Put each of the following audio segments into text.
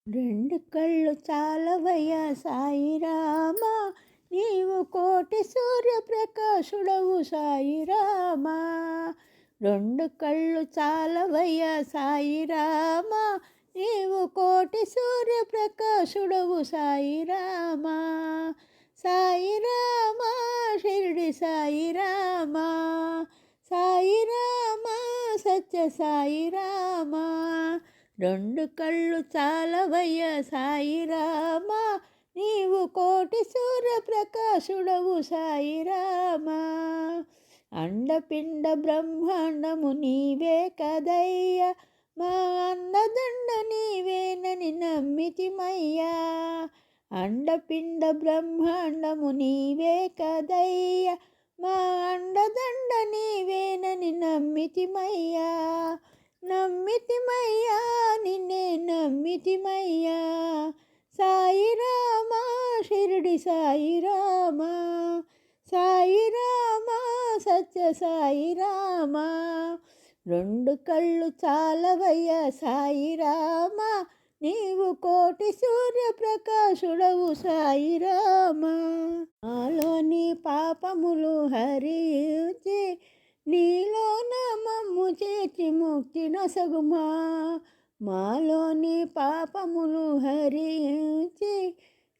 రెండు కళ్ళు చాలవయ్యా సాయిరామా, నీవు కోటి సూర్యప్రకాశుడవు సాయిరామా. రెండు కళ్ళు చాలవయ్యా సాయిరామా, నీవు కోటి సూర్యప్రకాశుడవు సాయిరామా. సాయిరామా షిరిడి సాయిరామా, సాయిరామా సత్య సాయిరామా. రెండు కళ్ళు చాలవయ్య సాయిరామా, నీవు కోటి సూర్యప్రకాశుడవు సాయిరామా. అండపిండ బ్రహ్మాండము నీవే కదయ్య, మా అన్నదండ నీవేనని నమ్మితిమయ్యా. అండపిండ బ్రహ్మాండము నీవే కదయ్య, మా అండదండ నీవేనని నమ్మితిమయ్యా. నమ్మితిమయ్యా నిన్నే నమ్మితిమయ్యా. సాయిరామా షిరిడి సాయిరామా, సాయిరామా సత్య సాయిరామా. రెండు కళ్ళు చాలవయ్యా సాయిరామా, నీవు కోటి సూర్యప్రకాశుడవు సాయిరామా. నాలోని పాపములు హరించి నీలోన మమ్ము చేర్చి ముక్తి నొసగుమా. మాలోని పాపములు హరించి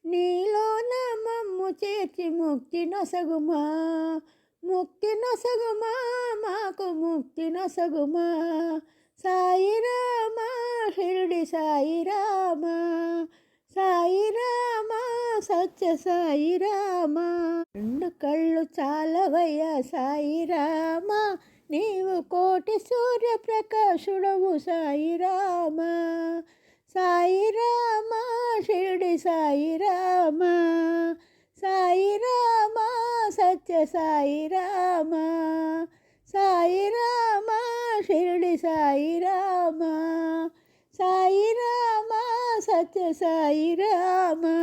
నీలోన మమ్ము చేర్చి ముక్తి నొసగుమా. ముక్తి నొసగుమా మాకు ముక్తి నొసగుమా. సాయిరామా షిరిడి సాయిరామా, సాయిరామా సత్య సాయిరామా. రెండు కళ్ళు చాలవయ్యా సాయిరామా, నీవు కోటి సూర్యప్రకాశుడవు సాయిరామా. సాయిరామా షిరిడి సాయిరామా, సాయిరామా సత్య సాయిరామా. సాయిరామా షిరిడి సాయిరామా, సాయిరామా సత్య సాయిరామా.